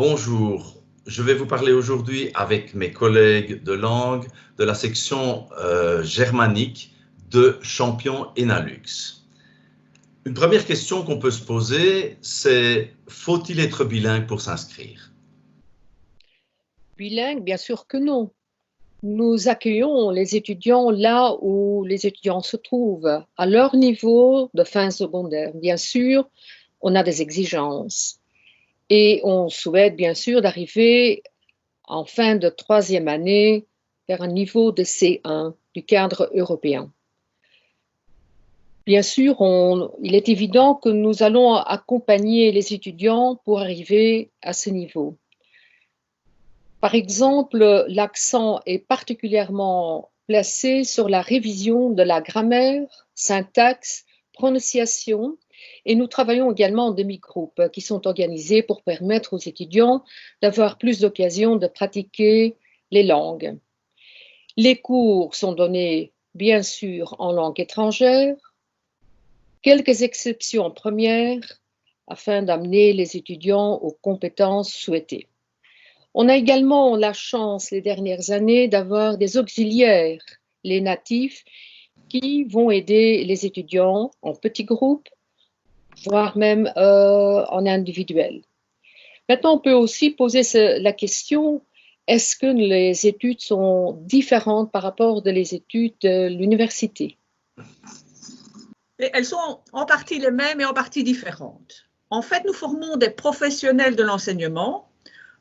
Bonjour, je vais vous parler aujourd'hui avec mes collègues de langue de la section germanique de Champion Enalux. Une première question qu'on peut se poser, c'est faut-il être bilingue pour s'inscrire? Bilingue, bien sûr que non. Nous accueillons les étudiants là où les étudiants se trouvent, à leur niveau de fin secondaire. Bien sûr, on a des exigences et on souhaite bien sûr d'arriver en fin de troisième année vers un niveau de C1 du cadre européen. Bien sûr, il est évident que nous allons accompagner les étudiants pour arriver à ce niveau. Par exemple, l'accent est particulièrement placé sur la révision de la grammaire, syntaxe, prononciation, et nous travaillons également en demi-groupes qui sont organisés pour permettre aux étudiants d'avoir plus d'occasions de pratiquer les langues. Les cours sont donnés, bien sûr, en langue étrangère, quelques exceptions premières afin d'amener les étudiants aux compétences souhaitées. On a également la chance les dernières années d'avoir des auxiliaires, les natifs, qui vont aider les étudiants en petits groupes, voire même en individuel. Maintenant, on peut aussi poser la question, est-ce que les études sont différentes par rapport aux études de l'université? Elles sont en partie les mêmes et en partie différentes. En fait, nous formons des professionnels de l'enseignement,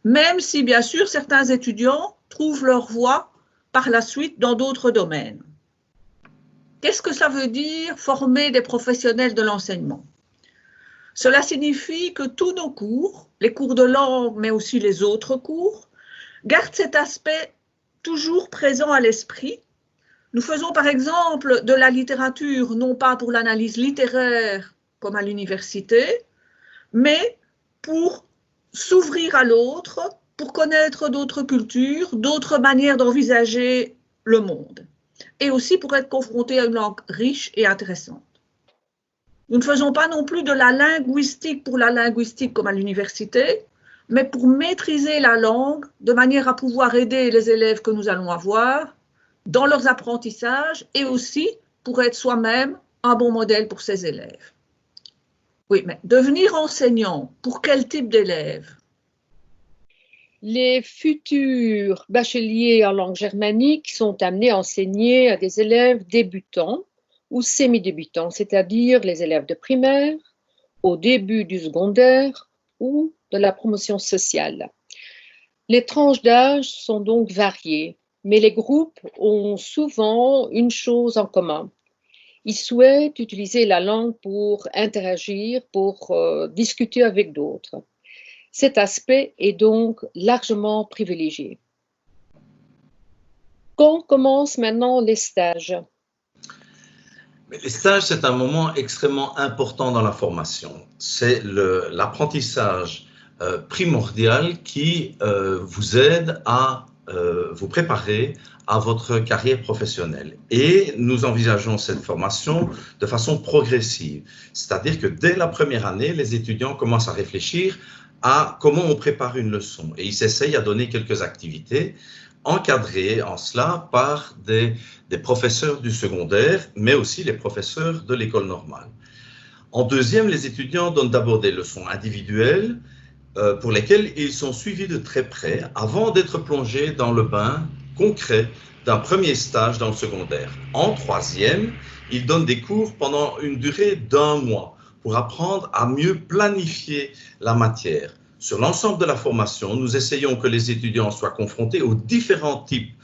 même si, bien sûr, certains étudiants trouvent leur voie par la suite dans d'autres domaines. Qu'est-ce que ça veut dire, former des professionnels de l'enseignement? Cela signifie que tous nos cours, les cours de langue, mais aussi les autres cours, gardent cet aspect toujours présent à l'esprit. Nous faisons par exemple de la littérature, non pas pour l'analyse littéraire comme à l'université, mais pour s'ouvrir à l'autre, pour connaître d'autres cultures, d'autres manières d'envisager le monde, et aussi pour être confronté à une langue riche et intéressante. Nous ne faisons pas non plus de la linguistique pour la linguistique comme à l'université, mais pour maîtriser la langue de manière à pouvoir aider les élèves que nous allons avoir dans leurs apprentissages et aussi pour être soi-même un bon modèle pour ses élèves. Oui, mais devenir enseignant, pour quel type d'élèves? Les futurs bacheliers en langue germanique sont amenés à enseigner à des élèves débutants ou semi-débutants, c'est-à-dire les élèves de primaire, au début du secondaire ou de la promotion sociale. Les tranches d'âge sont donc variées, mais les groupes ont souvent une chose en commun. Ils souhaitent utiliser la langue pour interagir, pour discuter avec d'autres. Cet aspect est donc largement privilégié. Quand commencent maintenant les stages? Les stages, c'est un moment extrêmement important dans la formation. C'est l'apprentissage primordial qui vous aide à vous préparer à votre carrière professionnelle. Et nous envisageons cette formation de façon progressive. C'est-à-dire que dès la première année, les étudiants commencent à réfléchir à comment on prépare une leçon. Et ils s'essayent à donner quelques activités encadrés en cela par des professeurs du secondaire, mais aussi les professeurs de l'école normale. En deuxième, les étudiants donnent d'abord des leçons individuelles pour lesquelles ils sont suivis de très près avant d'être plongés dans le bain concret d'un premier stage dans le secondaire. En troisième, ils donnent des cours pendant une durée d'1 mois pour apprendre à mieux planifier la matière. Sur l'ensemble de la formation, nous essayons que les étudiants soient confrontés aux différents types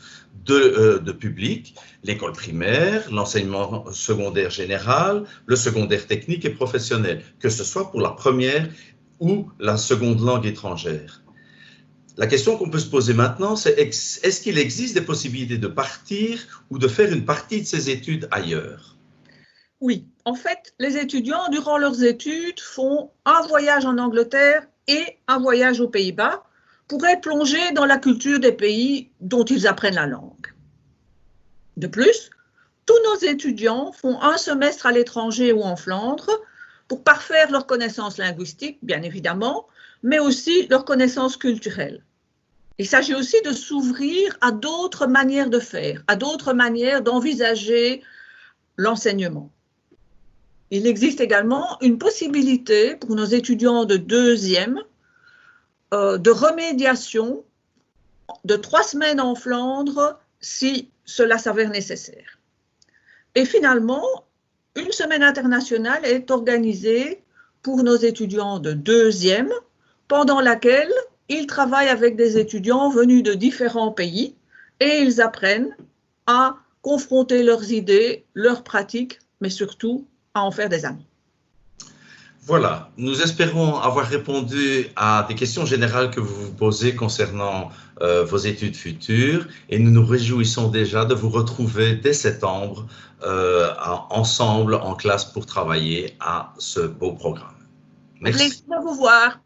de publics, l'école primaire, l'enseignement secondaire général, le secondaire technique et professionnel, que ce soit pour la première ou la seconde langue étrangère. La question qu'on peut se poser maintenant, c'est est-ce qu'il existe des possibilités de partir ou de faire une partie de ces études ailleurs? Oui, en fait, les étudiants, durant leurs études, font un voyage en Angleterre et un voyage aux Pays-Bas pour être plongés dans la culture des pays dont ils apprennent la langue. De plus, tous nos étudiants font un semestre à l'étranger ou en Flandre pour parfaire leurs connaissances linguistiques, bien évidemment, mais aussi leur connaissance culturelle. Il s'agit aussi de s'ouvrir à d'autres manières de faire, à d'autres manières d'envisager l'enseignement. Il existe également une possibilité pour nos étudiants de deuxième de remédiation de 3 semaines en Flandre si cela s'avère nécessaire. Et finalement, une semaine internationale est organisée pour nos étudiants de deuxième, pendant laquelle ils travaillent avec des étudiants venus de différents pays et ils apprennent à confronter leurs idées, leurs pratiques, mais surtout à en faire des amis. Voilà, nous espérons avoir répondu à des questions générales que vous vous posez concernant vos études futures et nous nous réjouissons déjà de vous retrouver dès septembre ensemble en classe pour travailler à ce beau programme. Merci. Plaisir de vous voir.